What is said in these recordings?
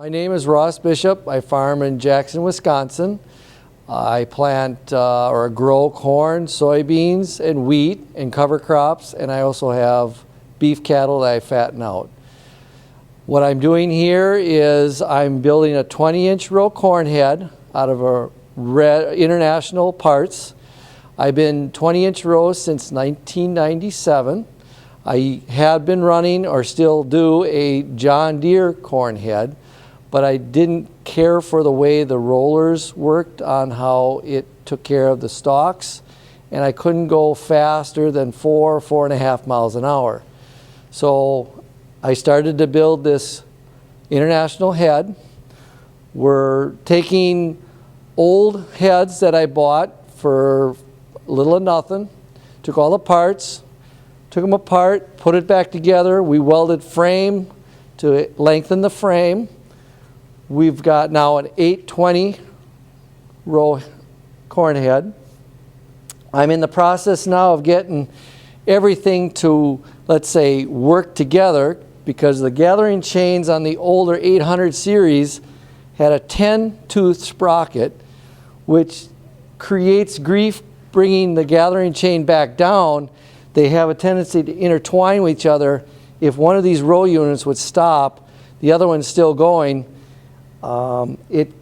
My name is Ross Bishop. I farm in Jackson, Wisconsin. I plant or grow corn, soybeans, and wheat and cover crops, and I also have beef cattle that I fatten out. What I'm doing here is I'm building a 20-inch row corn head out of a international parts. I've been 20-inch rows since 1997. I had been running, or still do, a John Deere corn head, but I didn't care for the way the rollers worked on how it took care of the stalks, and I couldn't go faster than 4.5 miles an hour. So I started to build this international head. We're taking old heads that I bought for little or nothing, took all the parts, took them apart, put it back together. We welded frame to lengthen the frame. We've got now an 820 row corn head. I'm in the process now of getting everything to, let's say, work together, because the gathering chains on the older 800 series had a 10-tooth sprocket, which creates grief bringing the gathering chain back down. They have a tendency to intertwine with each other. If one of these row units would stop, the other one's still going, it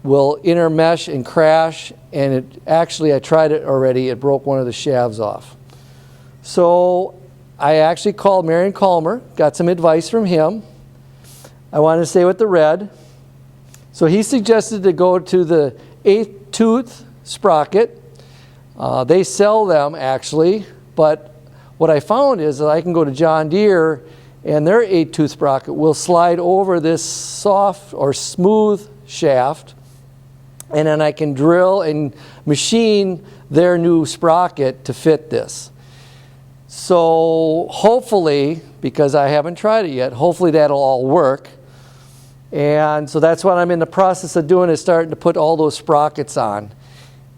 will intermesh and crash, and I tried it already, it broke one of the shafts off. So I actually called Marion Calmer, got some advice from him. I wanted to stay with the red. So he suggested to go to the 8-tooth sprocket. They sell them actually, but what I found is that I can go to John Deere and their 8-tooth sprocket will slide over this soft or smooth shaft, and then I can drill and machine their new sprocket to fit this. So hopefully, because I haven't tried it yet, hopefully that'll all work. And so that's what I'm in the process of doing, is starting to put all those sprockets on.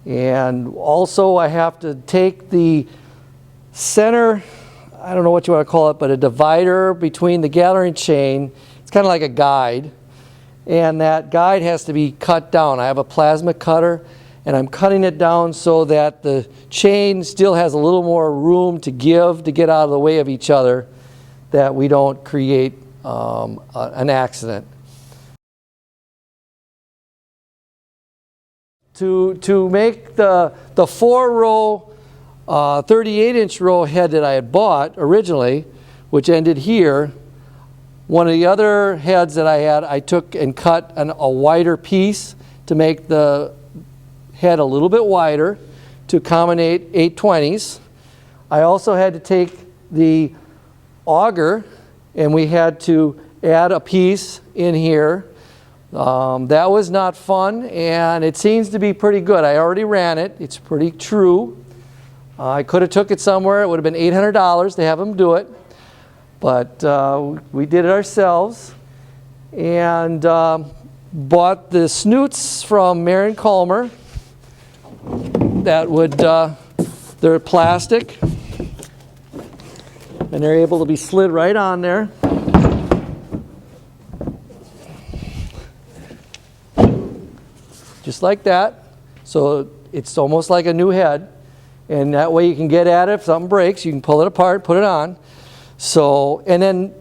And also I have to take the center, I don't know what you want to call it, but a divider between the gathering chain. It's kind of like a guide. And that guide has to be cut down. I have a plasma cutter, and I'm cutting it down so that the chain still has a little more room to give to get out of the way of each other, that we don't create an accident. To make the 4-row 38-inch row head that I had bought originally, which ended here, one of the other heads that I had, I took and cut a wider piece to make the head a little bit wider to accommodate 820s. I also had to take the auger, and we had to add a piece in here. That was not fun, and it seems to be pretty good. I already ran it. It's pretty true. I could have took it somewhere. It would have been $800 to have them do it. But we did it ourselves, and bought the snoots from Marion Calmer. That would, they're plastic, and they're able to be slid right on there. Just like that. So it's almost like a new head. And that way you can get at it. If something breaks, you can pull it apart, put it on. So, and then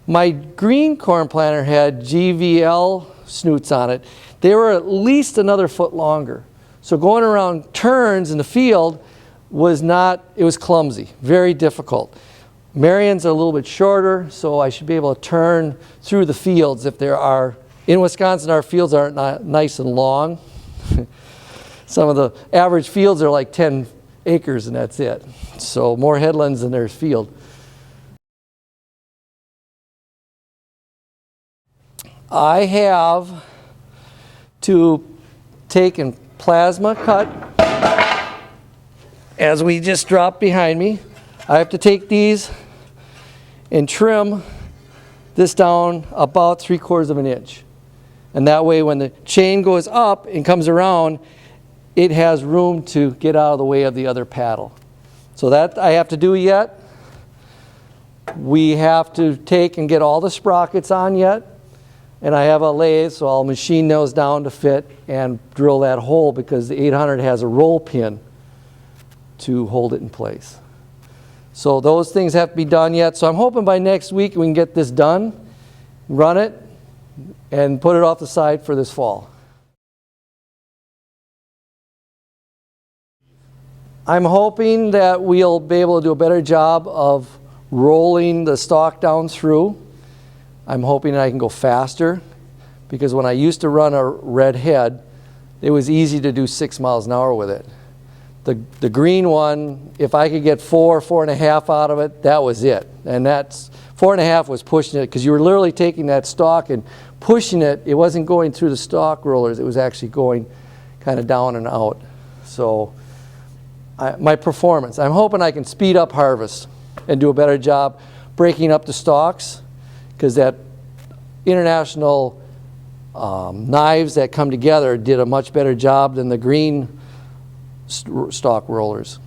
my green corn planter had GVL snoots on it. They were at least another foot longer. So going around turns in the field was it was clumsy, very difficult. Marion's are a little bit shorter, so I should be able to turn through the fields if there are. In Wisconsin, our fields aren't nice and long. Some of the average fields are like 10 acres and that's it. So more headlands than there's field. I have to take and plasma cut, as we just dropped behind me. I have to take these and trim this down about 3/4 of an inch. And that way when the chain goes up and comes around, it has room to get out of the way of the other paddle. So that I have to do yet. We have to take and get all the sprockets on yet. And I have a lathe, so I'll machine those down to fit and drill that hole, because the 800 has a roll pin to hold it in place. So those things have to be done yet. So I'm hoping by next week we can get this done, run it, and put it off the side for this fall. I'm hoping that we'll be able to do a better job of rolling the stalk down through. I'm hoping that I can go faster, because when I used to run a red head, it was easy to do 6 miles an hour with it. The green one, if I could get 4.5 out of it, that was it. And that's 4.5 was pushing it, because you were literally taking that stalk and pushing it. It wasn't going through the stalk rollers. It was actually going kind of down and out. So my performance, I'm hoping I can speed up harvest and do a better job breaking up the stalks, because that international knives that come together did a much better job than the green stalk rollers.